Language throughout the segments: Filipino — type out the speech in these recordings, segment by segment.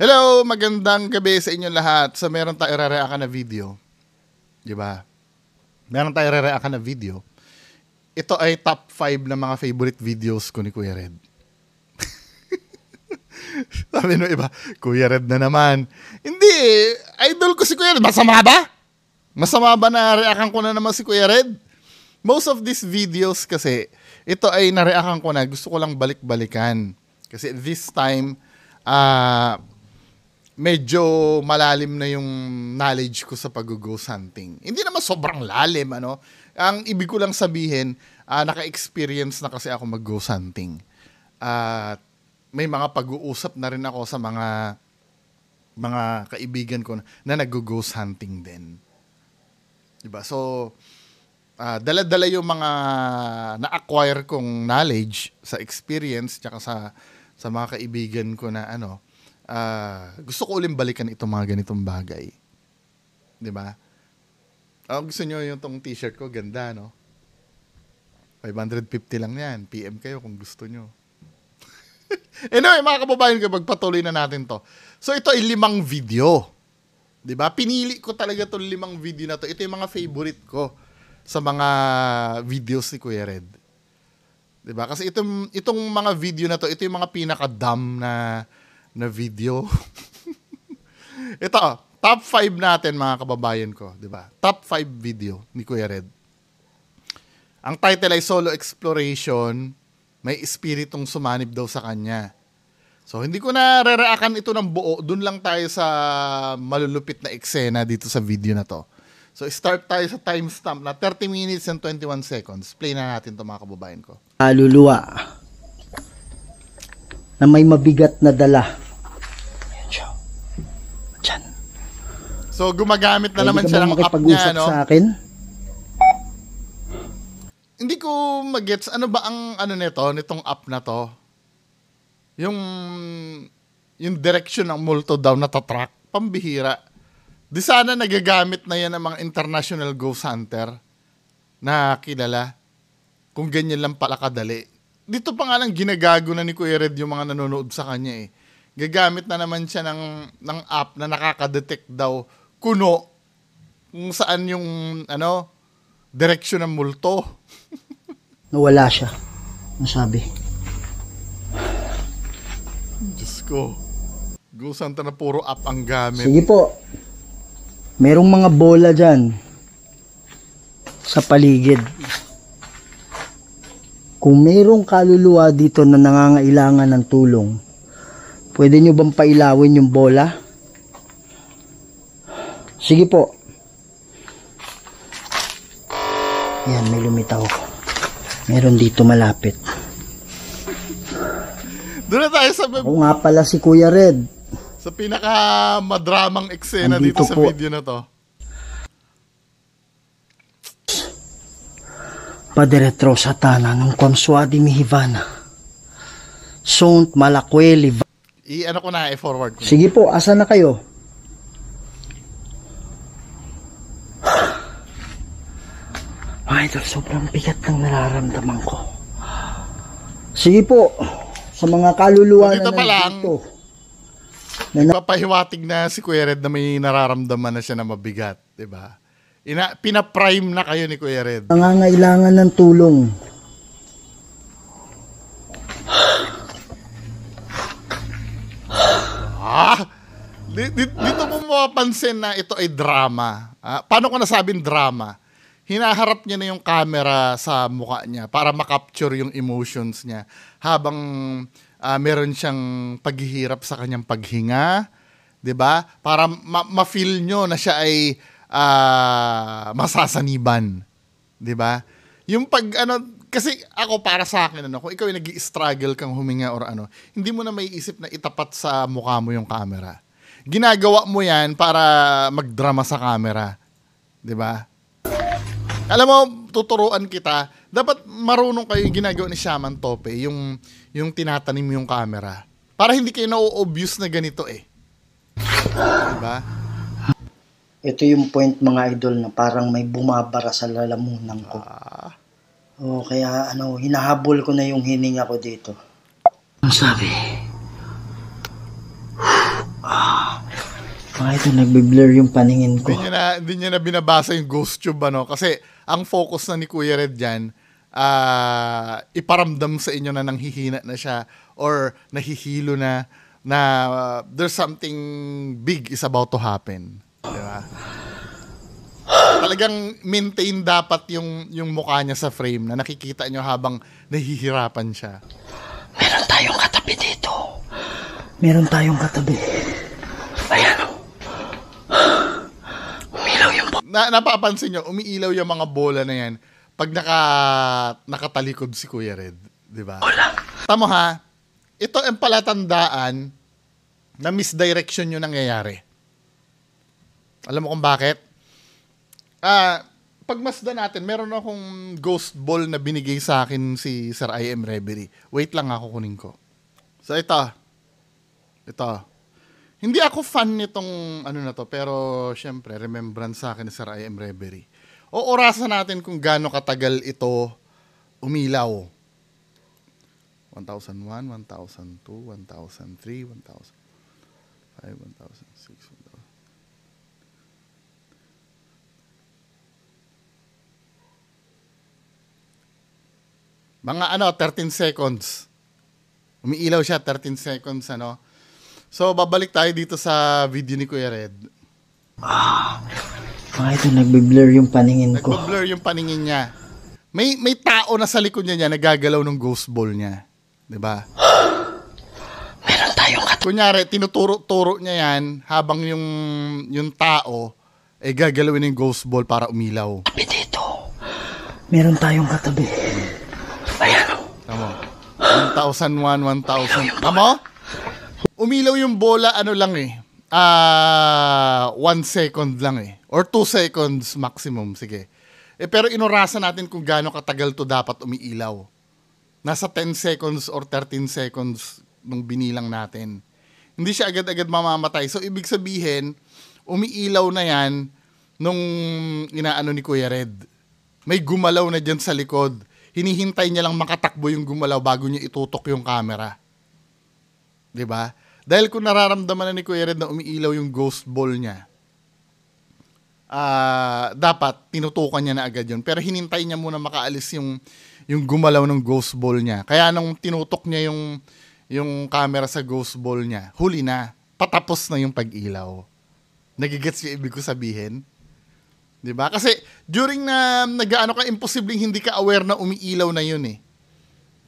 Hello, magandang gabi sa inyo lahat. So meron tayo re-react na video. 'Di ba? Meron tayo re-react na video. Ito ay top 5 na mga favorite videos ko ni Kuya Red. Sabi no iba, Kuya Red na naman. Hindi, idol ko si Kuya Red. Masama ba? Masama ba na reactan ko na naman si Kuya Red? Most of these videos kasi, ito ay na-reactan ko na. Gusto ko lang balik-balikan. Kasi this time, medyo malalim na yung knowledge ko sa pag-ghost hunting. Hindi naman sobrang lalim, ano. Ang ibig ko lang sabihin, naka-experience na kasi ako mag-ghost hunting. At may mga pag-uusap na rin ako sa mga kaibigan ko na nag-ghost hunting din. Diba? So, dala-dala yung mga na-acquire kong knowledge sa experience tsaka sa mga kaibigan ko na gusto ko ulit balikan itong mga ganitong bagay. 'Di ba? Gusto nyo yung tong t-shirt ko, ganda, no? 550 lang yan. PM kayo kung gusto nyo. Anyway, mga kababayan ko, pagpatuloy na natin to. So, ito ay 5 video. 'Di ba? Pinili ko talaga itong 5 video na to. Ito yung mga favorite ko sa mga videos ni Kuya Red. 'Di ba? Kasi itong mga video na to, ito yung mga pinaka-dumb na video. Ito, top 5 natin mga kababayan ko, 'di ba? Top 5 video ni Kuya Red. Ang title ay Solo Exploration, may espiritong sumanib daw sa kanya. So, hindi ko na re-reactan ito ng buo. Doon lang tayo sa malulupit na eksena dito sa video na to. So, start tayo sa timestamp na 30 minutes and 21 seconds. Play na natin to mga kababayan ko. Kaluluwa na may mabigat na dala. Ayan siya. Diyan. So, gumagamit na naman siya ng app niya, no? Sa akin? Hindi ko magets ano ba ang nitong app na to? Yung direction ng multo daw na tatrack, pambihira. Di sana nagagamit na yan ng mga international ghost hunter na kilala. Kung ganyan lang pala kadali. Dito pa nga lang ginagago na ni Kuya Red yung mga nanonood sa kanya eh. Gagamit na naman siya ng app na nakaka-detect daw kuno kung saan yung direksyon ng multo. Nawala siya. Nasabi. Diyos ko. Ghost hunter na puro app ang gamit. Sige po. Merong mga bola dyan sa paligid. Kung merong kaluluwa dito na nangangailangan ng tulong, pwede nyo bang pailawin yung bola? Sige po. Yan, may lumitaw. Meron dito malapit. Doon na tayo sa... Ako nga pala si Kuya Red. Sa pinaka-madramang eksena dito sa video na to. Padre retro satana nung konsuadi mi hivana. Sunt malakweli. Ko na, i-forward ko. Sige po, asa na kayo? Mga idol, sobrang bigat ng nararamdaman ko. Sige po, sa mga kaluluwa dito na nandito. Nagpapahiwatig na si Kuya Red na may nararamdaman na siya na mabigat, 'di ba? Pina-prime na kayo ni Kuya Red. Nangangailangan ng tulong. Dito mo mapapansin na ito ay drama. Paano ko nasabing drama? Hinaharap niya na yung camera sa mukha niya para makapture yung emotions niya habang meron siyang paghihirap sa kanyang paghinga, 'di ba? Para ma-feel nyo na siya ay masasaniban, 'di ba? Yung kasi ako para sa akin kung ikaw ay nag-i-struggle kang huminga or hindi mo na maiisip na itapat sa mukha mo yung camera. Ginagawa mo 'yan para magdrama sa camera, 'di ba? Alam mo, tuturuan kita, dapat marunong kayo yung ginagawa ni Shaman Tope, yung tinatanim yung camera. Para hindi kayo na-obvious na ganito eh. Diba? Ito yung point mga idol na parang may bumabara sa lalamunan ko. Kaya hinahabol ko na yung hininga ko dito. Ang sabi, Ito nagbe-blur yung paningin ko. Hindi niya na binabasa yung ghost tube, ano? Kasi ang focus na ni Kuya Red dyan, iparamdam sa inyo na nanghihina na siya or nahihilo na there's something big is about to happen. Diba? Talagang maintain dapat yung mukha niya sa frame na nakikita nyo habang nahihirapan siya. Meron tayong katabi dito. Meron tayong katabi. Ayan o. Umilaw yung napapansin nyo, umiilaw yung mga bola na yan pag nakatalikod si Kuya Red. Diba? bola. Tama ha? Ito ang palatandaan na misdirection yung nangyayari. Alam mo kung bakit? Pagmasdan natin, meron akong ghost ball na binigay sa akin si Sir I.M. Reverie. Wait lang ako, kunin ko. So ito. Hindi ako fan nitong ano na to, pero syempre, remembrance sa akin ni Sir I.M. Reverie. O orasan natin kung gaano katagal ito umilaw. 1001, 1002, 1003, 1005, 1006, 1000. Mga 13 seconds. Umiilaw siya, 13 seconds, ano. So, babalik tayo dito sa video ni Kuya Red. Ito nagbe-blur yung paningin ko. Nagbe-blur yung paningin niya. May tao na sa likod niya nagagalaw ng ghost ball niya. 'Di ba? Meron tayong kunyari, tinuturo-turo niya yan habang yung tao gagalawin yung ghost ball para umilaw. katabi dito. Meron tayong katabi. Ayan o. Tama. 1001, 1000. Tama? Umilaw yung bola, ano lang 1 second lang or 2 seconds maximum, sige. Pero inorasan natin kung gaano katagal to dapat umiilaw. Nasa 10 seconds or 13 seconds nung binilang natin. Hindi siya agad-agad mamamatay. So, ibig sabihin, umiilaw na yan nung inaano ni Kuya Red. May gumalaw na dyan sa likod. Hinihintay niya lang makatakbo yung gumalaw bago niya itutok yung camera. 'Di ba? Dahil kung nararamdaman na ni Kuya Red na umiilaw yung ghost ball niya, dapat tinutukan niya na agad yun. Pero hinintay niya muna makaalis yung gumalaw ng ghost ball niya. Kaya nung tinutok niya yung camera sa ghost ball niya, huli na. Patapos na yung pag-ilaw. Nagigets yung ibig ko sabihin? 'Di ba? Kasi during na nag-aano ka, imposibleng hindi ka aware na umiilaw na yun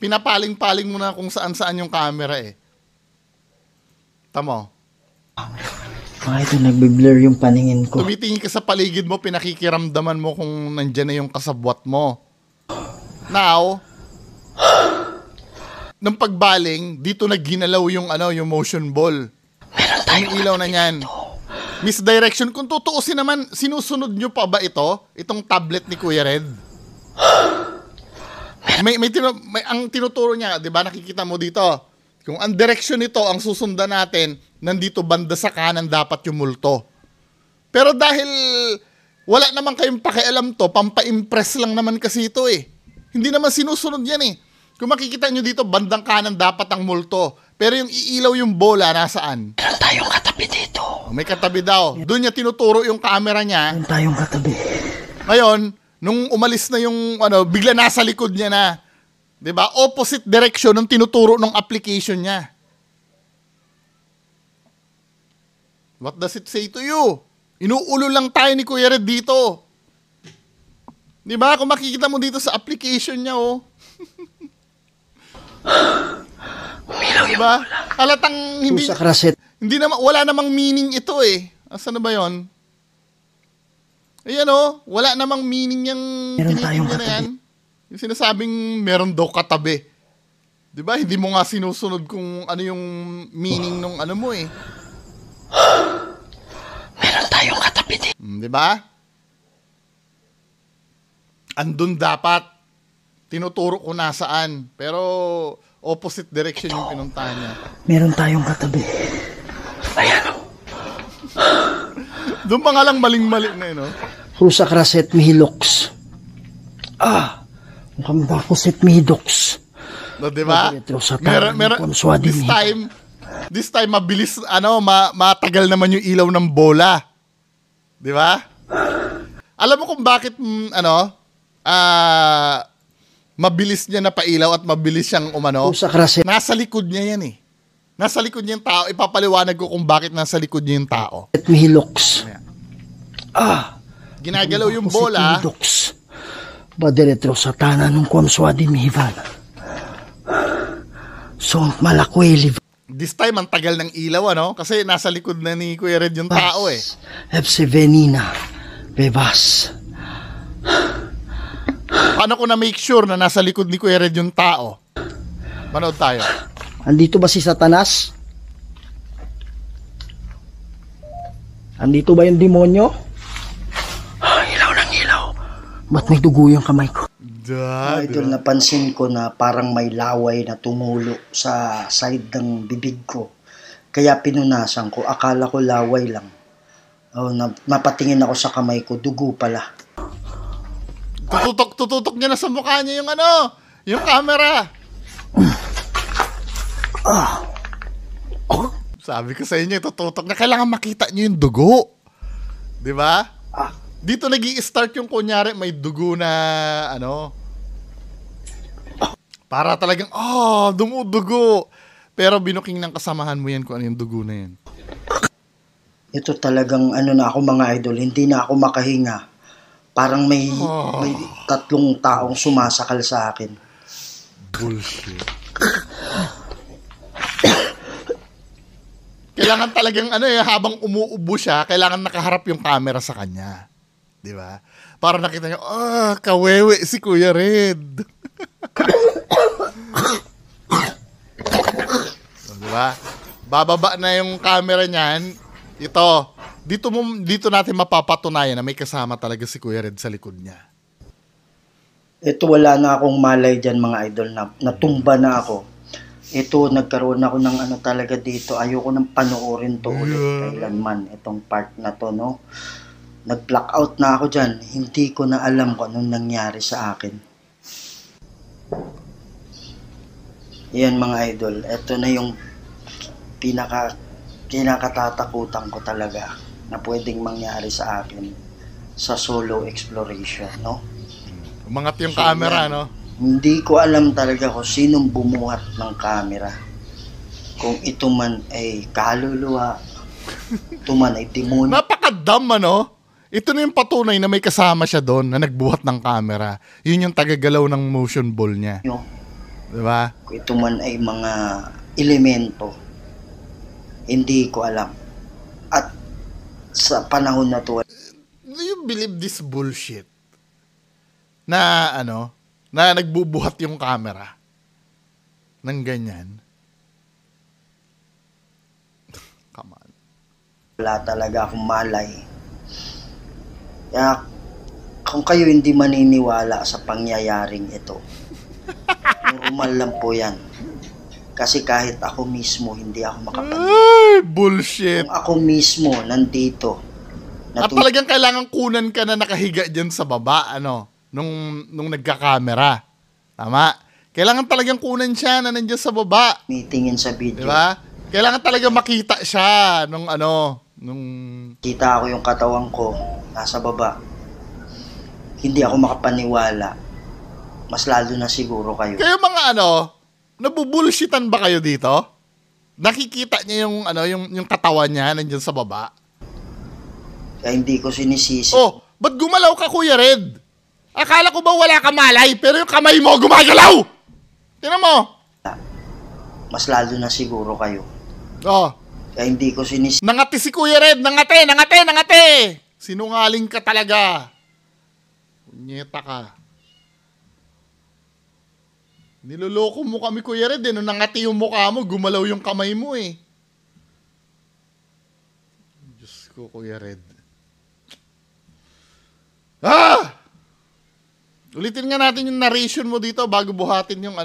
Pinapaling-paling mo na kung saan-saan yung camera Tamo. Ito nagbe-blur yung paningin ko. Tumitingin ka sa paligid mo, pinakikiramdaman mo kung nandyan na yung kasabwat mo. Now, nung pagbaling, dito na ginalaw yung motion ball. Umiilaw na yan. Misdirection. Kung tutuusin naman, sinusunod nyo pa ba itong tablet ni Kuya Red? Ang tinuturo niya, 'di ba? Nakikita mo dito. Kung ang direction nito ang susundan natin, nandito banda sa kanan dapat yung multo. Pero dahil wala naman kayong pakialam to, pampa-impress lang naman kasi ito Hindi naman sinusunod yan Kung makikita nyo dito, bandang kanan dapat ang multo. Pero yung iilaw yung bola, nasaan? Meron tayong katabi dito. May katabi daw. Doon niya tinuturo yung camera niya. Meron tayong katabi. Ngayon, nung umalis na yung bigla nasa likod niya na. 'Di ba? Opposite direction ng tinuturo ng application niya. What does it say to you? Inuulo lang tayo ni Kuya Red dito. 'Di ba? Kung makikita mo dito sa application niya, Umilaw yung diba? Halatang hindi naman, wala namang meaning ito Asan na ba 'yon? Ayan wala namang meaning yung tinitingnan na yan. Yung sinasabing meron daw katabi. 'Di ba? Hindi mo nga sinusunod kung ano yung meaning nung mo Meron tayong katabi dito. 'Di ba? Andun dapat. Tinuturo ko nasaan. Pero opposite direction yung pinuntahan niya. Meron tayong katabi. Ayan o. Doon pa nga lang maling-mali na Rusa kraset mihiloks. Mukhang bakuset mihidoks. No, di ba? Meron, this time, This time, mabilis, matagal naman yung ilaw ng bola. Di ba? Alam mo kung bakit, mabilis niya napailaw at mabilis siyang nasa likod niya yan eh. Nasa likod niya yung tao. Ipapaliwanag ko kung bakit nasa likod niya yung tao. At mihiloks. Ginagalaw yung bola. Badiretro sa tanan ng kwamswadi mihivan. So, malakweli. This time, ang tagal ng ilaw, Kasi nasa likod na ni Kuya Red yung tao eh. Epse venina. Bebas. Paano ko na make sure na nasa likod ni Kuya Red yung tao? Manood tayo. Andito ba si Satanas? Andito ba yung demonyo? Ilaw ng ilaw. Ba't may dugo yung kamay ko? Idol, napansin ko na parang may laway na tumulo sa side ng bibig ko. Kaya pinunasan ko. Akala ko laway lang. Napatingin ako sa kamay ko. Dugo pala. Tututok niya na sa mukha niya yung camera. Sabi ko sa inyo, tututok na. Kailangan makita niyo yung dugo. Di ba? Dito nag-i-start yung kunyari may dugo na para talagang dumudugo. Pero binuking ng kasamahan mo yan kung ano yung dugo na yan. Ito talagang na ako mga idol, hindi na ako makahinga. Parang may 3 taong sumasakal sa akin. Bullshit. Kailangan talagang habang umuubo siya, kailangan nakaharap yung camera sa kanya. Di ba? Para nakita niyo, kawewe si Kuya Red. Di ba? Bababa na yung camera niyan. Dito natin mapapatunayan na may kasama talaga si Kuya Red sa likod niya. Ito, wala na akong malay dyan mga idol, natumba na ako. Ito, nagkaroon ako ng talaga dito. Ayoko nang panoorin to ulit kailanman. Itong part na to, Nag-blackout na ako dyan. Hindi ko na alam kung anong nangyari sa akin. Yan mga idol. Ito na yung kinakatatakutan ko talaga na pwedeng mangyari sa akin sa solo exploration, Umangat yung camera, Hindi ko alam talaga kung sinong bumuhat ng camera. Kung ito man ay kaluluwa, ito man ay demonyo. Napakadam, Ito na yung patunay na may kasama siya doon na nagbuhat ng camera. Yun yung tagagalaw ng motion ball niya. Diba? Kung ito man ay mga elemento, hindi ko alam. At sa panahon na to, do you believe this bullshit? Na na nagbubuhat yung camera ng ganyan. Come on. Wala talaga akong malay. Kaya kung kayo hindi maniniwala sa pangyayaring ito, normal lang po yan. Kasi kahit ako mismo hindi ako makapaniwala. Ay, bullshit. Kung ako mismo nandito. At talagang kailangan kunan ka na nakahiga dyan sa baba, nung nagka-camera. Tama? Kailangan talagang kunan siya na nandiyan sa baba. Mitingin sa video. Diba? Kailangan talaga makita siya nung Kita ko yung katawan ko nasa baba. Hindi ako makapaniwala. Mas lalo na siguro kayo. Kayo mga nabubulshitan ba kayo dito? Nakikita niya yung katawan niya nandiyan sa baba? Kaya hindi ko sinisisi. Ba't gumalaw ka, Kuya Red? Akala ko ba wala ka malay, pero yung kamay mo gumagalaw! Tingnan mo! Mas lalo na siguro kayo. Kaya hindi ko Nangati si Kuya Red! Nangati! Sinungaling ka talaga. Punyeta ka. Niloloko mo kami, Kuya Red. Nung nangati yung mukha mo, gumalaw yung kamay mo eh. Diyos ko, Kuya Red. Ulitin nga natin yung narration mo dito bago buhatin yung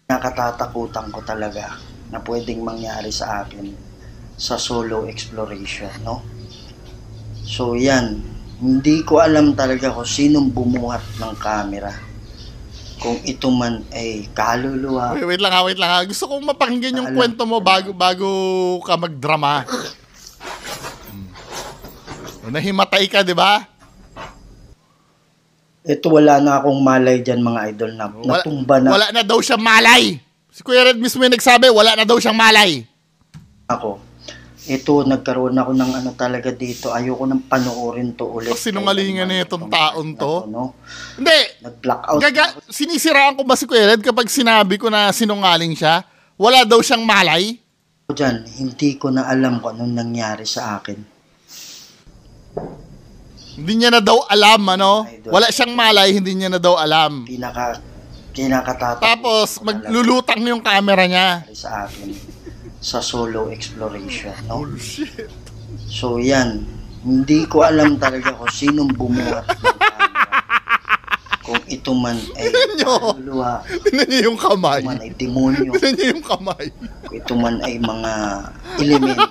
Nakatatakutan ko talaga na pwedeng mangyari sa akin sa solo exploration, So yan, hindi ko alam talaga kung sinong bumuhat ng camera. Kung ito man ay kaluluwa. Wait lang ha. Gusto kong mapakinggan yung kwento mo bago ka magdrama. Nahimatay ka, di ba? Ito wala na akong malay dyan mga idol na natumba na. Wala na daw siyang malay. Si Kuya Red mismo yung nagsabi, wala na daw siyang malay. Ako. Ito, nagkaroon ako ng ano talaga dito. Ayoko nang panoorin to ulit. Sinungalingan na itong taon to. No? Hindi. Nag-blackout. Sinisiraan ko ba si Kuya Red kapag sinabi ko na sinungaling siya? Wala daw siyang malay? Diyan, hindi ko na alam kung anong nangyari sa akin. Hindi niya na daw alam, ano? Wala siyang malay, hindi niya na daw alam. Kinakatatak. Tapos, maglulutang yung camera niya. Sa akin. Sa solo exploration, no? Bullshit. So, yan. Hindi ko alam talaga kung sinong bumuhat ng camera. Kung ito man ay kaluluwa. Tignan niyo yung kamay. Kung ito man ay demonyo. Tignan niyo yung kamay. Kung ito man ay mga elemento.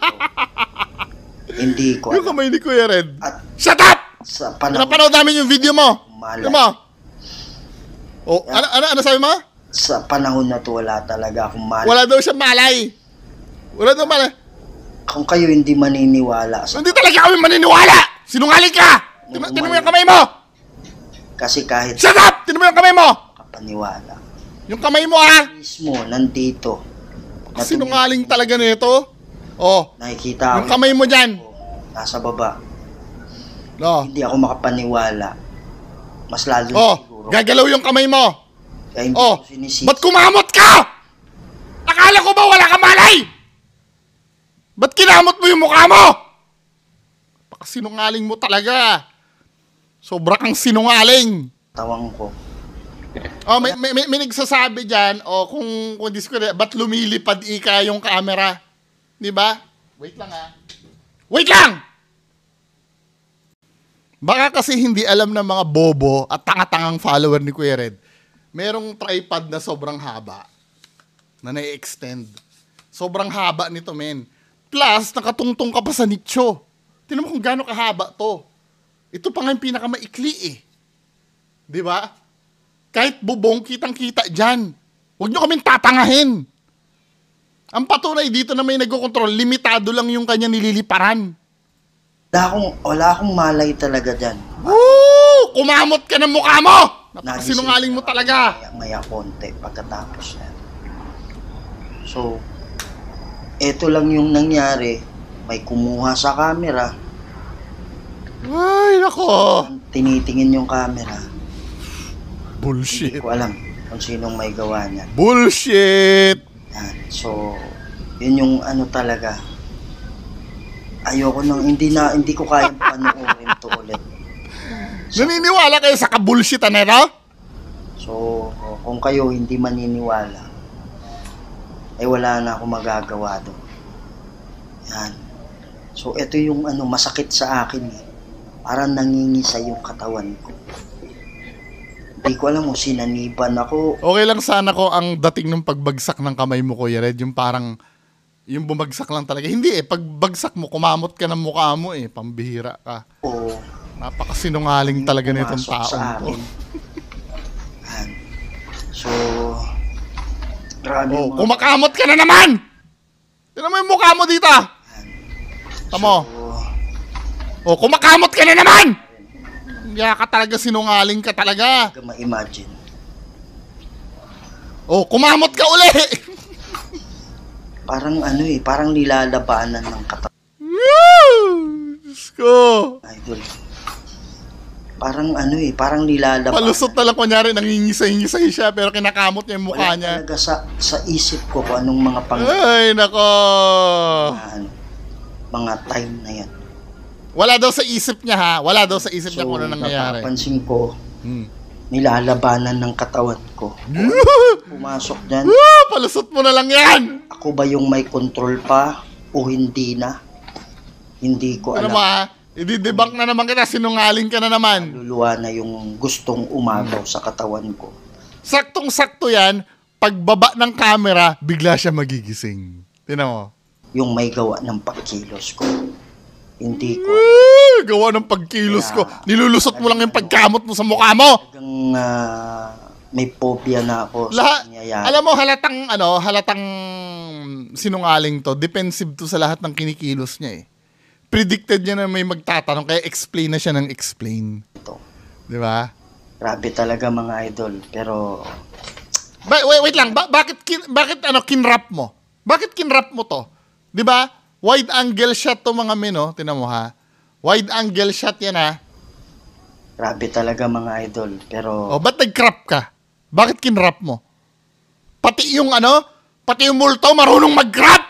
Hindi ko alam. Yung kamay ni Kuya Red. At shut up! sa panahon, Pinapanood namin yung video mo. malay. Ano mo? Oh, ano sabi mo? Sa panahon na to, wala talaga akong malay. Wala daw siya malay. Wala daw malay. Kung kayo hindi maniniwala sa... Hindi talaga kami maniniwala! Sinungaling ka! Tinan mo yung kamay mo! Kasi kahit... Shut up! Tinan mo yung kamay mo! Kapaniwala. Yung kamay mo, ha? Mismo, nandito. Sinungaling talaga nito. Oh, Nakikita yung kamay mo dyan. Nasa baba. No. Hindi ako makapaniwala. Mas lalo Oh, siguro. gagalaw yung kamay mo. Kaya hindi Oh, ko sinisisi. ba't kumamot ka? Akala ko ba wala kang malay? Ba't kinamot mo yung mukha mo? Sinungaling mo talaga. Sobra kang sinungaling. Tawang ko. Oh, may nagsasabi dyan, oh, kung ba't lumilipad ika yung camera? Di ba? Wait lang ha. Wait lang! Baka kasi hindi alam ng mga bobo at tanga-tangang follower ni Kuya Red, merong tripod na sobrang haba na na-extend. Sobrang haba nito, men. Plus, nakatungtong ka pa sa nicho. Tingnan mo kung gaano kahaba to. Ito pa nga yung pinakamaikli eh. Di ba? Kahit bubong, kitang-kita dyan. Huwag nyo kaming tatangahin. Ang patunay dito na may nagkocontrol, limitado lang yung kanya nililiparan. Wala akong malay talaga dyan. Woo! Kumamot ka ng mukha mo! Napakasinungaling mo talaga. Maya konti pagkatapos na. So, eto lang yung nangyari. May kumuha sa camera. Ay, nako. Tinitingin yung camera. Bullshit. Hindi ko alam kung sinong may gawa niyan. Bullshit! Yan. So, yun yung ano talaga. Ayoko nang, hindi ko kayang panoorin to ulit. Naniniwala kayo sa kabulshitan na ito? So, kung kayo hindi maniniwala, ay wala na akong magagawa doon. Yan. So, ito yung ano, masakit sa akin eh. Parang nangingisa yung katawan ko. Hindi ko alam kung sinaniban ako. Okay lang sana ko ang dating ng pagbagsak ng kamay mo, Kuya Red, yung parang, yung bumagsak lang talaga. Hindi eh, pagbagsak mo, kumamot ka ng mukha mo eh, pambihira ka. Oo. Napakasinungaling talaga nitong Pumasok sa taong to. akin. Yan. So, grabe Oh, mga... kumakamot ka na naman! Tignan mo yung mukha mo dito! Tamo. Oh, kumakamot ka na naman! Kaya ka talaga, sinungaling ka talaga. Hindi ka ma-imagine. Oh, kumamot ka uli! Parang ano eh, parang nilalabanan ng katawan. Diyos ko! Idol. Parang ano eh, parang nilalabanan. Palusot na lang kunyari, nangingisay-ngisay siya, pero kinakamot niya yung mukha Wala niya. talaga sa isip ko kung anong mga Ay, nako! mga time na yan. Wala daw sa isip niya ha? Wala daw sa isip niya kung ano nangyayari. Napapansin ko, nilalabanan ng katawan ko. Pumasok dyan. Palusot mo na lang yan! Ako ba yung may control pa o hindi na? Hindi ko Ano alam. mo ha? I-debunk na naman kita, sinungaling ka na naman. Luluwa na yung gustong umagaw sa katawan ko. Saktong-sakto yan, pagbaba ng camera, bigla siya magigising. Tingnan mo. Yung may gawa ng pagkilos ko. Hindi ko Gawa ng pagkilos ko. Nilulusot mo lang yung pagkamot mo sa mukha mo. talagang may phobia na ako Lahat, sa nangyayari. alam mo, halatang sinungaling to. Defensive to sa lahat ng kinikilos niya eh. Predicted niya na may magtatanong, kaya explain na siya ng explain. Ito. Di ba? Grabe talaga mga idol. Pero Wait lang, bakit kinrap mo? Bakit kinrap mo to? 'Di ba? Wide angle shot to mga mino, tinan mo ha. Wide angle shot 'yan ha. grabe talaga mga idol. Pero Ba't nag-crop ka? Bakit kinrap mo? Pati yung multo marunong mag-crop.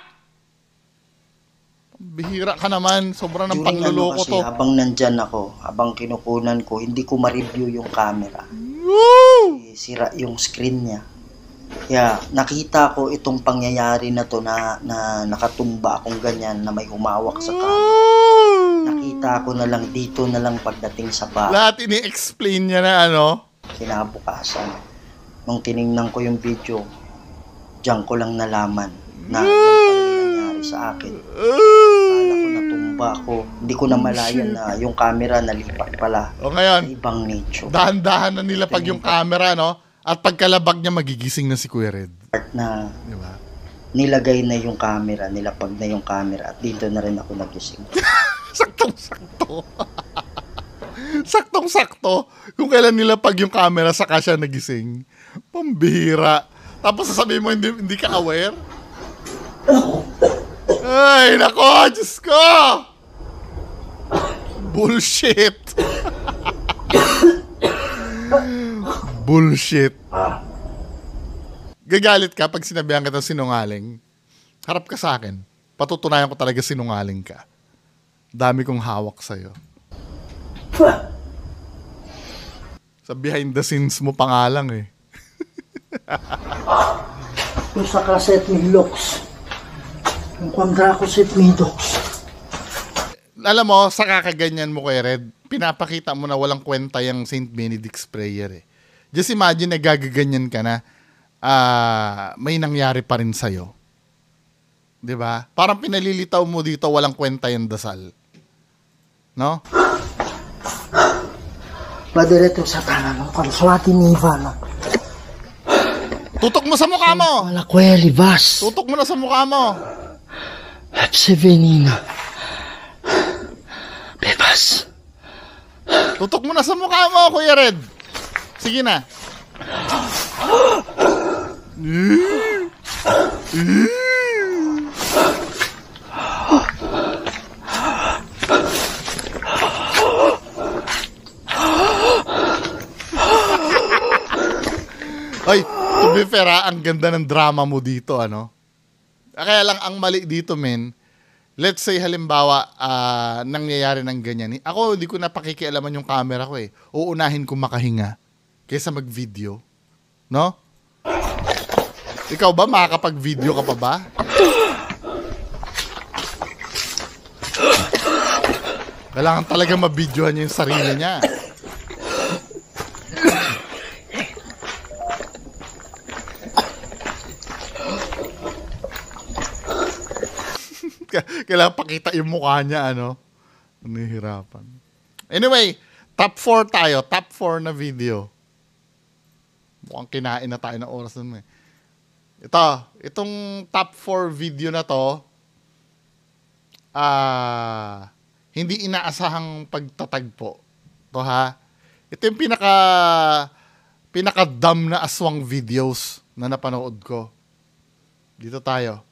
Bihira ka naman, sobrang ng during panluloko kasi, to. habang nandyan ako, habang kinukunan ko, hindi ko ma-review yung camera. Woo! Sira yung screen niya. Kaya nakita ko itong pangyayari na to na nakatumba akong ganyan na may humawak sa camera. Nakita ko na lang dito na lang pagdating sa bahay. Lahat ini-explain niya na Kinabukasan. Nung tiningnan ko yung video, diyan ko lang nalaman na yan pala nangyari sa akin. Akala ko natumba ako. Hindi ko na malayan na yung camera nalipat pala O ngayon, sa ibang nicho. dahan-dahan na nila pag yung camera, at pagkalabag niya, magigising na si Kuya Red. Na Diba? nilagay na yung camera, nilapag na yung camera at dito na rin ako nagising. Saktong-sakto. Saktong-sakto. Kung kailan nila pag yung camera, saka siya nagising. Pambihira. Tapos sasabihin mo, hindi ka aware? Ay, nako, Diyos ko! Bullshit. Bullshit. Gagalit ka pag sinabihan kita sinungaling. Harap ka sa akin. Patutunayan ko talaga sinungaling ka. Dami kong hawak sa'yo. Sa behind the scenes mo pa nga lang eh. Yung sa kaset ni Lux, yung kwandra ko set ni Dox. Alam mo, sa kakaganyan mo kay Red, pinapakita mo na walang kwenta yung St. Benedict's Prayer eh. Just imagine na gagaganyan ka na, may nangyari pa rin sa'yo. 'Di ba? Parang pinalilitaw mo dito, walang kwenta yung dasal. No? Madiretso sa tanan ng kanswati ni Ivana. Tutok mo sa mukha mo! Wala kuya libas. Tutok mo na sa mukha mo! Hepsi venina. Bebas. Tutok mo na sa mukha mo, Kuya Red! Sige na. Ay, to be fair ang ganda ng drama mo dito, Kaya lang, ang mali dito, men, let's say, halimbawa, nangyayari ng ganyan. Ako, hindi ko na pakikialaman yung camera ko eh. Uunahin ko makahinga kaysa mag-video. No? Ikaw ba, makakapag-video ka pa ba? Kailangan talaga mabidyohan niya yung sarili niya. Kailangan pakita yung mukha niya, Nahihirapan. Anyway, top 4 tayo. Top 4 na video. Mukhang kinain na tayo ng oras nun eh. Itong top 4 video na to, hindi inaasahang pagtatagpo. Ito ha. Ito yung pinaka-dumb na aswang videos na napanood ko. Dito tayo.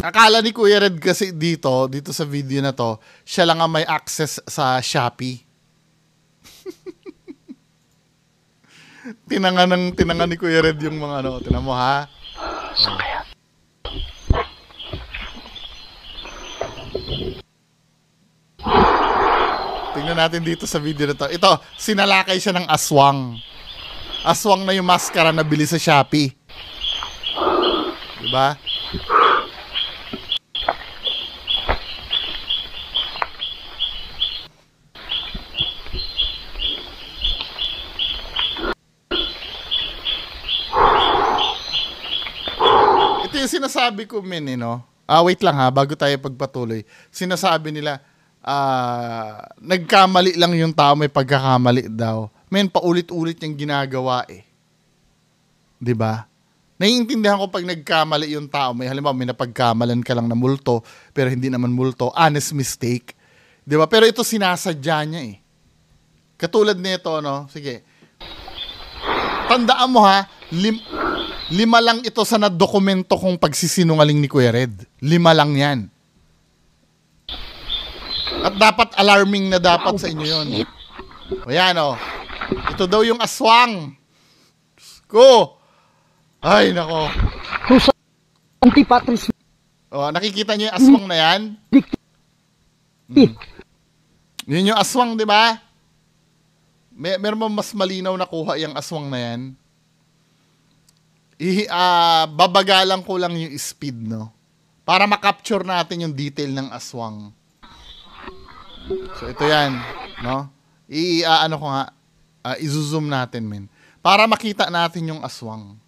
Akala ni Kuya Red kasi dito sa video na to, siya lang ang may access sa Shopee. tinangan ni Kuya Red yung mga tinan mo ha. Tingnan natin dito sa video na to. Ito, sinalakay siya ng aswang. Aswang na yung maskara na bili sa Shopee. Diba? Ito yung sinasabi ko, men, wait lang ha, bago tayo pagpatuloy. Sinasabi nila, nagkamali lang yung tao, may pagkakamali daw. Men, paulit-ulit yung ginagawa eh. 'Di ba? Naiintindihan ko pag nagkamali yung tao, may halimbawa may napagkamalan ka lang na multo, pero hindi naman multo, honest mistake. 'Di ba? Pero ito sinasadya niya eh. Katulad nito, no? Sige. Tandaan mo ha, 5 lang ito sa nadokumento kong pagsisinungaling ni Kuya Red. 5 lang yan. At dapat alarming na dapat sa inyo yun. O yan o. Ito daw yung aswang. Ko. Ay, nako. Antipatris. O, nakikita niyo yung aswang na yan? Yun yung aswang, di ba? Meron mo mas malinaw na kuha yung aswang na yan? Babagalan ko lang yung speed, no? Para makapture natin yung detail ng aswang. So, ito yan, no? Ano ko nga, i-zoom natin, men. Para makita natin yung aswang.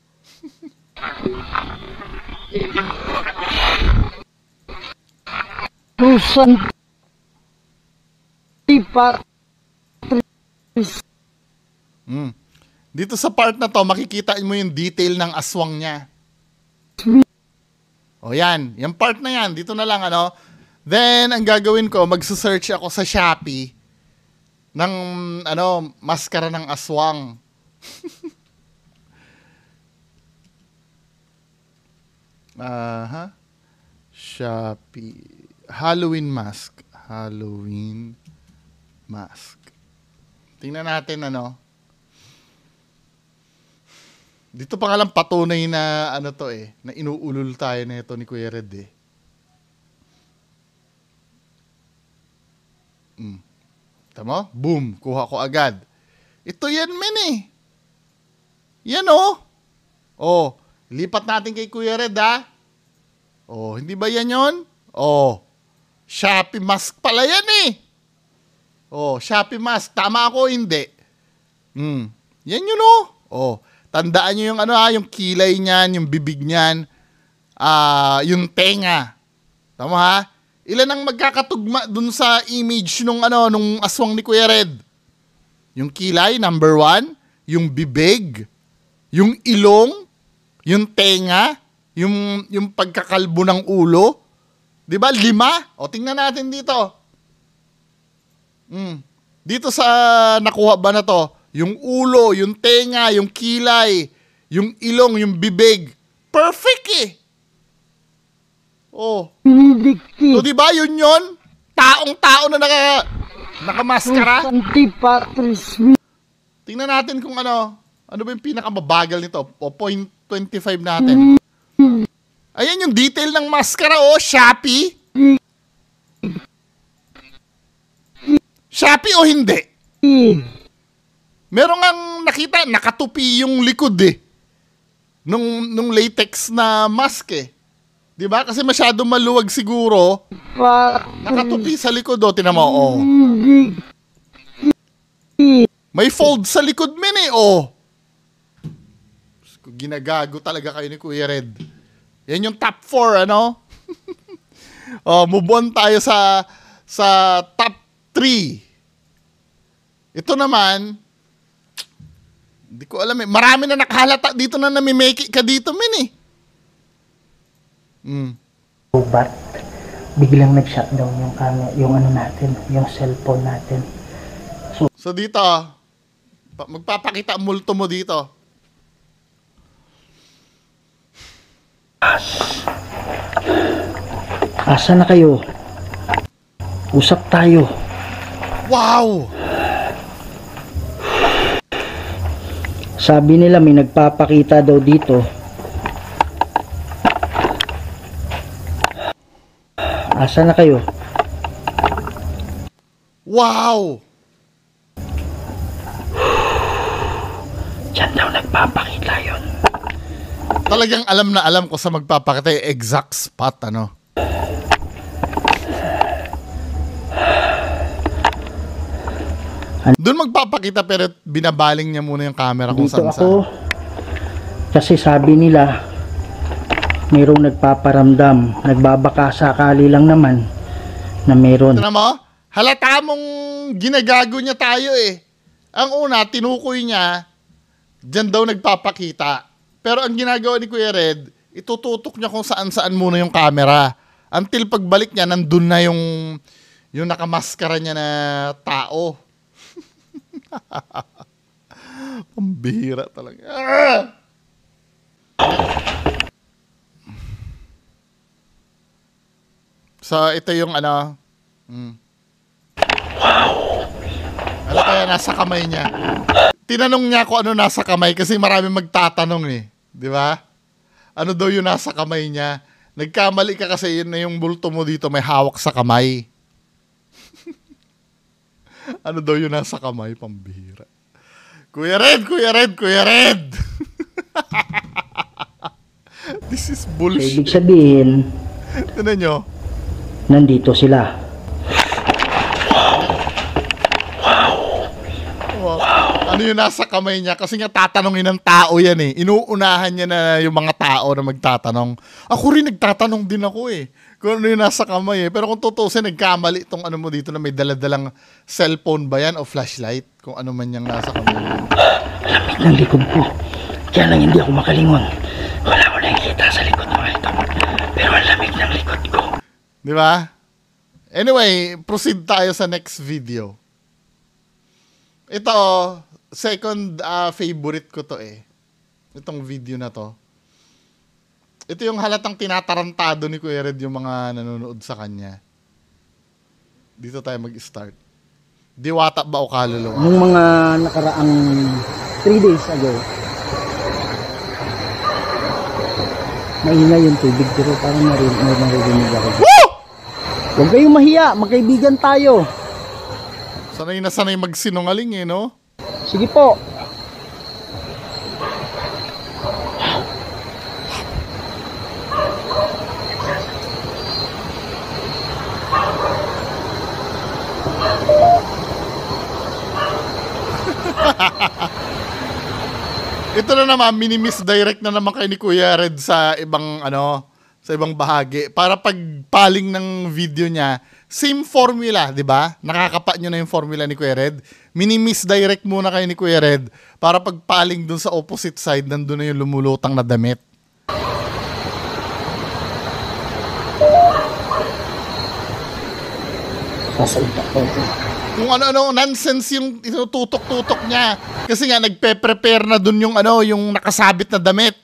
Dito sa part na to, makikita mo yung detail ng aswang niya. O yan, yung part na yan, dito na lang, ano. Then, ang gagawin ko, magsusearch ako sa Shopee ng, maskara ng aswang. Shopee. Halloween mask. Tingnan natin, Dito pa nga lang patunay na, na inuulol tayo na ito ni Kuya Red, eh. Tama? Boom. Kuha ko agad. Ito yan, men, eh. Yan, oh. Oh. Lipat natin kay Kuya Red, ha? Oh, hindi ba yan yun? Oh. Shopee mask pala yan, eh. Oh, Shopee mask. Tama ako, hindi. Yan yun, oh. Oh. Tandaan nyo yung yung kilay niyan, yung bibig niyan, yung tenga. Tama, ha? Ilan ang magkakatugma dun sa image nung aswang ni Kuya Red? Yung kilay, number 1. Yung bibig. Yung ilong. Yung tenga. Yung pagkakalbo ng ulo. Diba? 5? O, tingnan natin dito. Dito sa nakuha ba na to? Yung ulo, yung tenga, yung kilay, yung ilong, yung bibig. Perfect eh. Oh. So, di ba yun yun? Taong-tao na nakamaskara? Antipatris. Tingnan natin kung ano ba yung pinakamabagal nito. O, 0.25 natin. Ayan yung detail ng maskara, oh. Shopee. Shopee o hindi? Meron ngang nakita, nakatupi yung likod eh. Nung latex na mask eh. Diba? Kasi masyado maluwag siguro. Nakatupi sa likod oh. Tinan mo, oh. May fold sa likod, men eh, oh. Ginagago talaga kayo ni Kuya Red. Yan yung top 4, oh, move on tayo sa top 3. Ito naman, hindi ko alam eh. Marami na nakahalata dito na namimake ka dito, men eh. But, biglang nag-shutdown yung camera, yung natin, yung cellphone natin. So dito, magpapakita ang multo mo dito. Asa na kayo? Usap tayo. Wow! Sabi nila may nagpapakita daw dito. Asa na kayo? Wow! Diyan daw nagpapakita yun. Talagang alam na alam ko sa magpapakita yung exact spot, Doon magpapakita pero binabaling niya muna yung camera kung dito saan ako, kasi sabi nila mayroong nagpaparamdam, nagbabaka sakali lang naman na mayroon. Tignan mo, halata mong ginagago niya tayo eh. Ang una, tinukoy niya, dyan daw nagpapakita. Pero ang ginagawa ni Kuya Red, itututok niya kung saan-saan muna yung camera. Until pagbalik niya, nandun na yung nakamaskara niya na tao. Pambihira talaga. So, ito yung ano. Ano kaya nasa kamay niya? Tinanong niya kung ano nasa kamay kasi marami magtatanong eh. Di ba? Ano daw yung nasa kamay niya? Nagkamali ka kasi yun na yung bulto mo dito may hawak sa kamay. Ano daw yung nasa kamay? Pambihira. Kuya Red! Kuya Red! Kuya Red! This is bullshit. Ibig sabihin, tignan nyo. Nandito sila. Ano yung nasa kamay niya? Kasi nga tatanungin ng tao yan eh. Inuunahan niya na yung mga tao na magtatanong. Ako rin nagtatanong din ako eh. Kung ano yung nasa kamay eh. Pero kung tutusin, nagkamali itong ano mo dito na may daladalang cellphone ba yan o flashlight? Kung ano man yung nasa kamay. Lamig ng likod ko. Kaya lang hindi ako makalingon. Wala ko nakikita sa likod mo ito. Pero ang lamig ng likod ko. Di ba? Anyway, proceed tayo sa next video. Ito, second favorite ko to eh. Itong video na to. Ito yung halatang tinatarantado ni Kuya Red yung mga nanonood sa kanya. Dito tayo mag-start. Diwata ba o kaluluwa? Nung mga nakaraang 3 days ago, maingay yung tubig pero parang narinig ako. Woo! Huwag kayong mahiya, magkaibigan tayo. Sanay na sanay magsinungaling eh, no? Sige po. Ito na naman, mini-misdirect na naman kay ni Kuya Red sa ibang sa ibang bahagi. Para pagpaling ng video niya, same formula, di ba? Nakakapa nyo na yung formula ni Kuya Red. Mini-misdirect muna kayo ni Kuya Red para pagpaling dun sa opposite side, nandun na yung lumulutang na damit. Kung ano-ano nonsense yung itututok-tutok niya. Kasi nga nagpe-prepare na dun yung yung nakasabit na damit.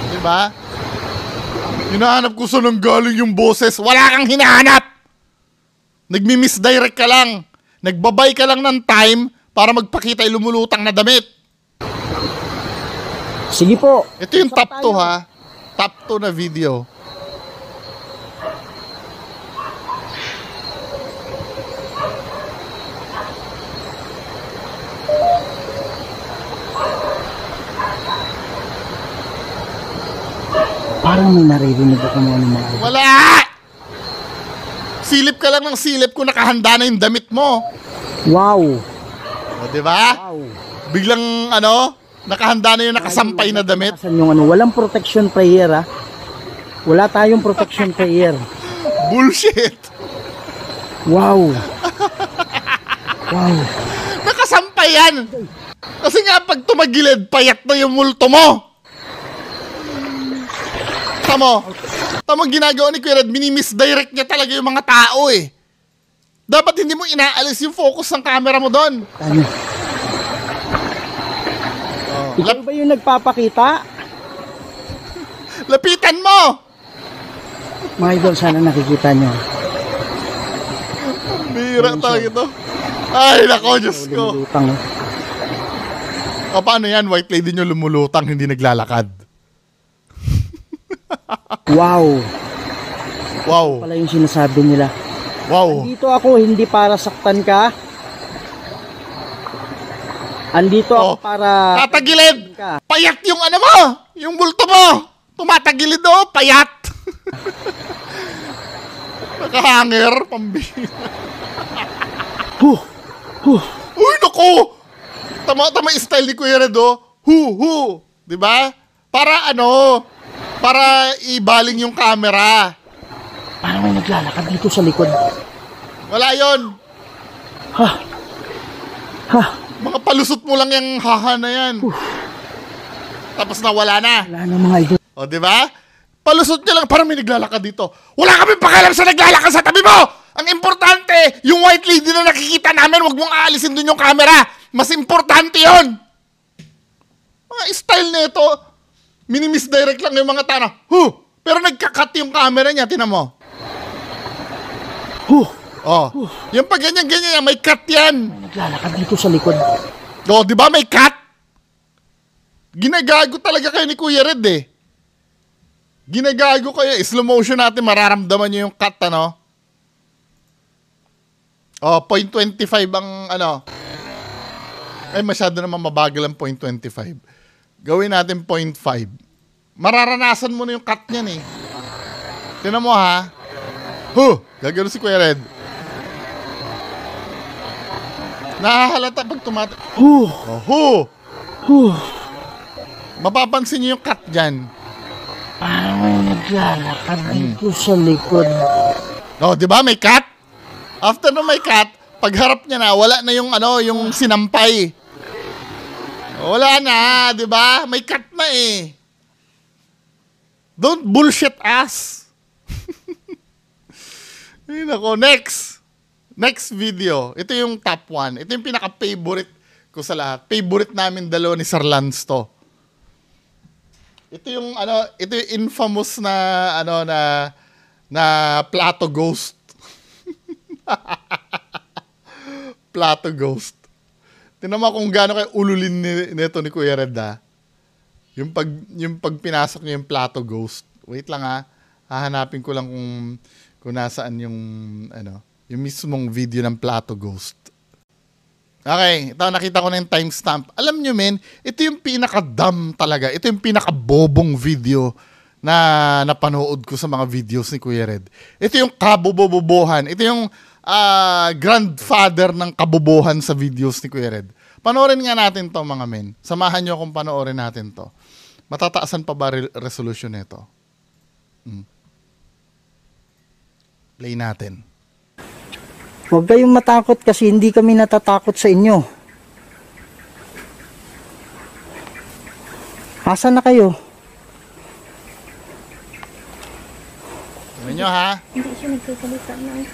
Di ba? Hinahanap ko saan nang galing yung boses. Wala kang hinahanap. Nagmi-misdirect ka lang. Nagbabay ka lang ng time para magpakita yung lumulutang na damit. Sige po. Ito yung top 2 ha. Top 2 na video. Parang may naririnig ako ng mga... Wala! Silip ka lang ng silip kung nakahanda na yung damit mo. Wow! O, diba? Wow! Biglang, nakahanda na yung nakasampay na damit. Yung walang protection prayer ha. Wala tayong protection prayer. Bullshit! Wow! Wow! Nakasampay yan! Kasi nga, pag tumagilid, payat na yung multo mo. Tama ginagawa ni Kuya Red, mini-misdirect niya talaga yung mga tao eh. Dapat hindi mo inaalis yung focus ng camera mo doon. Ano? Ikaw ba yung nagpapakita? Lapitan mo! Mga idol, sana nakikita nyo. Bira talaga ito. Ay, nako, Diyos ko. Lumulutang. O, paano yan? White lady nyo lumulutang, hindi naglalakad. Wow! Wow. Pala yung sinasabi nila. Wow. Andito ako hindi para saktan ka. Andito ako para... Tatagilid! Payat yung mo! Yung bulto mo! Tumatagilid payat! Nakahanger, pambihira. Uy, naku! Tama style ni Kuya Red, Diba? Para para ibaling yung camera. Parang may naglalakad dito sa likod. Wala yon. Ha? Ha? Mga palusot mo lang yung haha na yan. Tapos nawala na. Wala na mga idol. O, di ba? Palusot niya lang, parang may naglalakad dito. Wala kami pakialam sa naglalakad sa tabi mo! Ang importante, yung white lady na nakikita namin, wag mong aalisin dun yung camera. Mas importante yon. Mga style nito, mini-misdirect lang yung mga tao. Pero nagka-cut yung camera niya, tinan mo. Oh, yung pag ganyan-ganyan, may cut yan. May naglalakad dito sa likod. O, di ba may cut? Ginagago talaga kayo ni Kuya Red eh. Ginagago kayo. Slow motion natin, mararamdaman nyo yung cut, ano? Oh, 0.25 ang ano. Ay, masyado naman mabagal ang 0.25. Gawin natin 0.5. Mararanasan mo na yung cut niyan eh. Tignan mo ha. Gagano si Kuya Red. Nahahalata pag tumata. Mapapansin niyo yung cut dyan. Parang may naglalakad dito sa likod. No, di ba may cut? After na may cut, pagharap niya na, wala na yung ano, yung sinampay. Wala na, di ba? May cut na eh. Don't bullshit us. Ay, nako, next. Next video. Ito yung top 1. Ito yung pinaka-favorite ko sa lahat. Favorite namin dalawa ni Sir Lance to. Ito yung ano, ito yung infamous na ano na Plato Ghost. Plato Ghost. Tingnan mo kung gaano kayo ululin nito ni Kuya Red ha. Yung pag pinasok niya yung Plato Ghost. Wait lang ha. Hahanapin ko lang kung nasaan yung ano, yung mismong video ng Plato Ghost. Okay, ito nakita ko na yung timestamp. Alam nyo men, ito yung pinaka-dumb talaga. Ito yung pinaka-bobong video na napanood ko sa mga videos ni Kuya Red. Ito yung kabobobohan. Ito yung grandfather ng kabobohan sa videos ni Kuya Red. Panoorin nga natin to mga men. Samahan nyo akong panoorin natin to. Matataasan pa ba resolution nito? Play natin. Huwag kayong matakot kasi hindi kami natatakot sa inyo. Asan na kayo? Tignan nyo ha. Hindi siya nagsasalita na.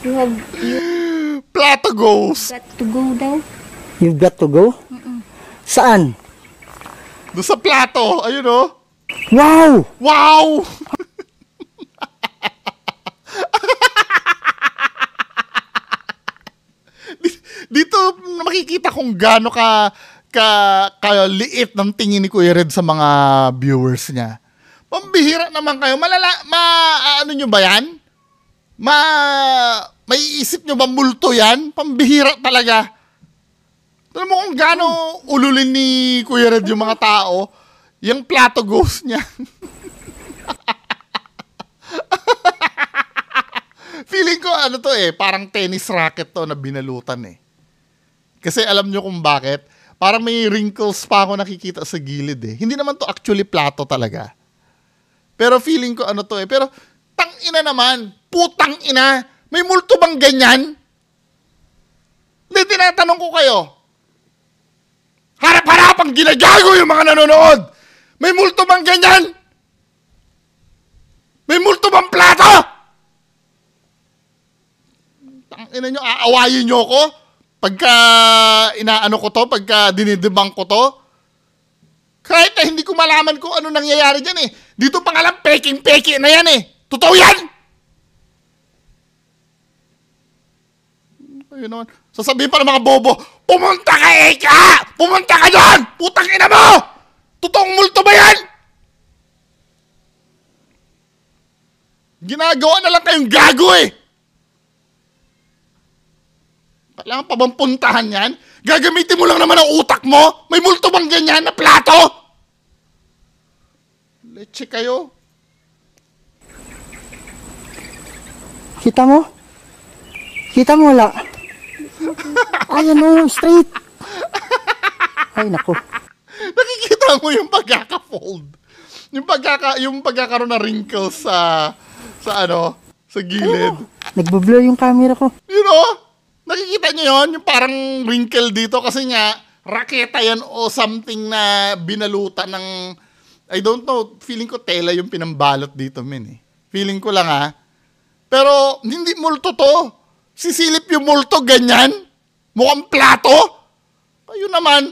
You Plato Ghost. got to go daw. You've got to go? Saan? Doon sa plato. Ayun o. Wow! Wow! Dito makikita kung gaano ka-liit ng tingin ni Kuya Red sa mga viewers niya. Pambihira naman kayo. Ano nyo ba yan? May isip nyo ba multo yan? Pambihira talaga. Alam mo kung gaano ululin ni Kuya Red yung mga tao, yung Plato Ghost niya. Feeling ko ano to eh, parang tennis racket to na binalutan eh. Kasi alam nyo kung bakit? Parang may wrinkles pa ako nakikita sa gilid eh. Hindi naman to actually plato talaga. Pero feeling ko ano to eh. Pero tang ina naman, putang ina, may multo bang ganyan? Hindi, tinatanong ko kayo. Harap-harapang ginagago yung mga nanonood. May multo bang ganyan? May multo bang plato? Tangina nyo, aawayin nyo ko? Pagka inaano ko to, pagka dinidibang ko to? Kahit na hindi ko malaman kung ano nangyayari dyan eh. Dito pa nga lang, peking-peki na yan eh. Totoo yan! Ayun naman. Sasabihin pa ng mga bobo, pumunta ka Eka! Pumunta ka doon! Putang ina mo! Totoong multo ba yan? Ginagawa na lang kayong gago eh. Kailangan pa bang puntahan yan? Gagamitin mo lang naman ang utak mo? May multo bang ganyan na plato? Leche kayo. Kita mo? Kita mo wala? Ayan o, straight. Ay, nako. Nakikita mo yung pagkaka-fold. Yung pagkakaroon ng wrinkles sa gilid. Nagbo-blur yung camera ko. You know? Nakikita nyo yun? Yung parang wrinkle dito kasi nga, raketa yan o something na binalutan ng, I don't know, feeling ko tela yung pinambalot dito, men eh. Feeling ko lang ha. Pero, hindi multo to. Sisilip yung multo, ganyan. Mukhang plato. Ayun naman.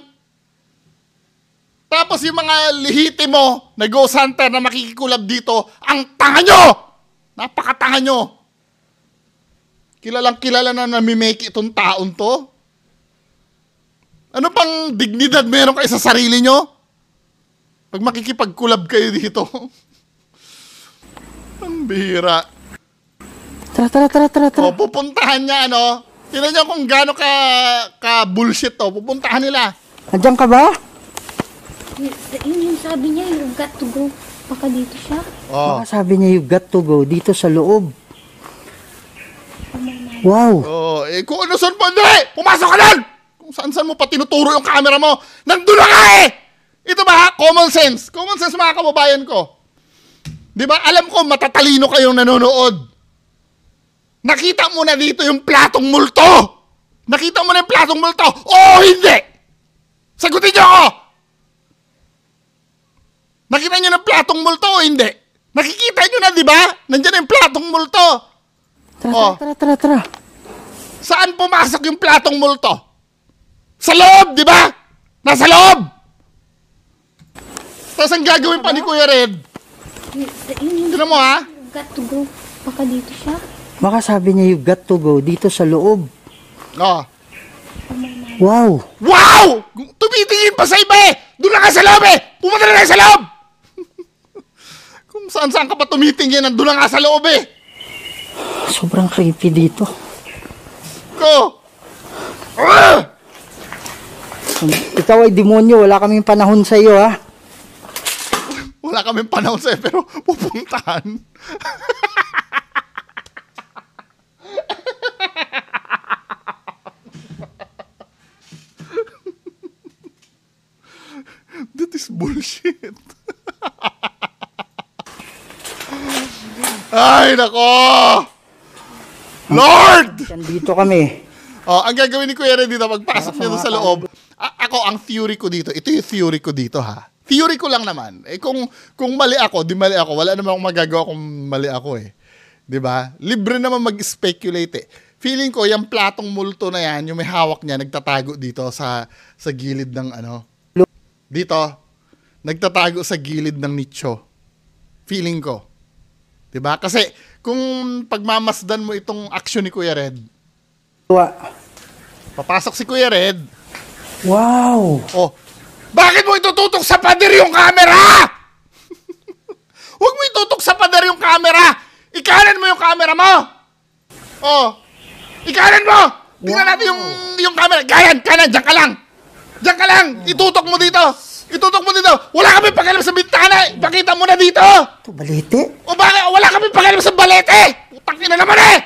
Tapos yung mga lihiti mo na ghost hunter na makikikulab dito, ang tanga nyo! Napakatanga nyo. Kilalang kilala na namimake itong taon to. Ano pang dignidad meron kayo sa sarili nyo? Pag makikipagkulab kayo dito. Ang bihira. Tara. O, pupuntahan niya, Tignan niyo kung gaano ka bullshit to. Pupuntahan nila. Andiyan ka ba? Yun yung sabi niya, you got to go. Baka dito siya. Oh. Baka sabi niya, you got to go dito sa loob. Wow. Oh, kung ano saan pa, hindi! Pumasok ka doon! Kung saan mo pa tinuturo yung camera mo, nandun na nga eh! Ito ba, common sense? Common sense, mga kababayan ko. Di ba, alam ko, matatalino kayong nanonood. Nakita mo na dito yung platong multo! Nakita mo na yung platong multo! Oo, hindi! Sagutin niyo ako! Nakita niyo na platong multo o hindi? Nakikita niyo na, di ba? Nandiyan na yung platong multo. Tara. Saan pumasok yung platong multo? Sa loob, di ba? Nasa loob! Tapos ang gagawin pa ni Kuya Red? Tignan mo ha? You got to go. Baka dito siya. Baka sabi niya, you got to go dito sa loob. Oh. Wow. Wow! Tumitingin pa sa iba eh! Doon na ka sa loob eh! Pumunta na sa loob! Kung saan ka pa tumitingin, doon na ka sa loob eh! Sobrang creepy dito. Ko! Ikaw ay demonyo, wala kaming panahon sa iyo, ha? Wala kaming panahon sa'yo, pero pupuntahan. That is bullshit. Ay, nako! Lord! Dito kami. Oh, ang gagawin ni Kuya Red dito, pagpasok niya doon sa loob, ako, ang theory ko dito, ito yung theory ko dito, ha? Theory ko lang naman. Eh, kung mali ako, di mali ako. Wala naman akong magagawa kung mali ako, eh. Di ba? Libre naman mag-speculate, eh. Feeling ko, yung platong multo na yan, yung may hawak niya, nagtatago dito sa gilid ng dito, nagtatago sa gilid ng nicho. Feeling ko. Diba? Kasi, kung pagmamasdan mo itong action ni Kuya Red, papasok si Kuya Red. Wow! Oh, bakit mo itututok sa pader yung camera? Huwag mo itutok sa pader yung camera. Ikanan mo yung camera mo. Oh, ikanan mo. Tingnan natin yung camera. Kanan, dyan ka lang. Diyan ka lang. Itutok mo dito. Wala kami pakialam sa bintana. Ipakita mo na dito. Ito, balete? O bakit? Wala kami pakialam sa balete. Putang ina naman eh.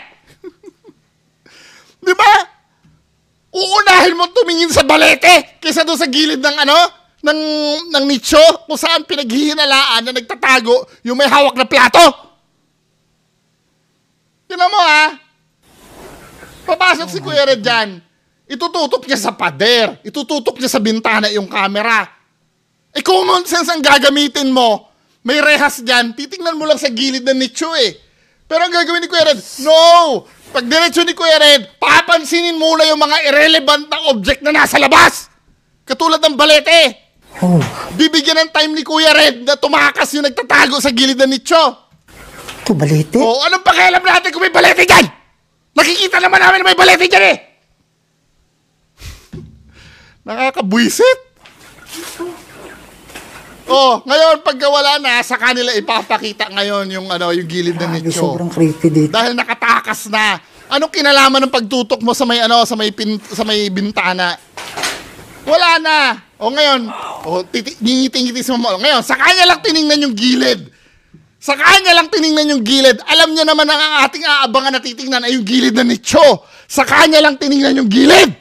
Di ba? Uunahin mo tumingin sa balete kaysa doon sa gilid ng ng nicho kung saan pinaghihinalaan na nagtatago yung may hawak na plato. Tingnan mo ha. Papasok si Kuya Red dyan. Itututok niya sa pader. Itututok niya sa bintana yung camera. Eh, common sense ang gagamitin mo. May rehas dyan. Titingnan mo lang sa gilid ng nicho eh. Pero ang gagawin ni Kuya Red, no! Pag diretso ni Kuya Red, papansinin muna yung mga irrelevant na object na nasa labas. Katulad ng balete. Oh. Bibigyan ng time ni Kuya Red na tumakas yung nagtatago sa gilid ng nicho. Ito, balete? O, anong pakialam natin kung may balete dyan? Nakikita naman namin na may balete dyan eh. Nakakabwisit. Oh, ngayon pagka wala na, sa kanila ipapakita ngayon yung gilid ng nicho. Sobrang creepy dito. Dahil nakatakas na. Anong kinalaman ng pagtutok mo sa may bintana? Wala na. O ngayon, ngingiti-ngiti mo. Ngayon, sa kanya lang tiningnan yung gilid. Alam niya naman ang ating aabangan na titingnan ay yung gilid ng nicho. Sa kanya lang tiningnan yung gilid.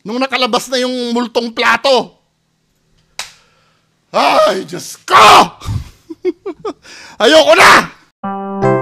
Nung nakalabas na yung multong plato. Ay, Diyos ko! Ayoko na!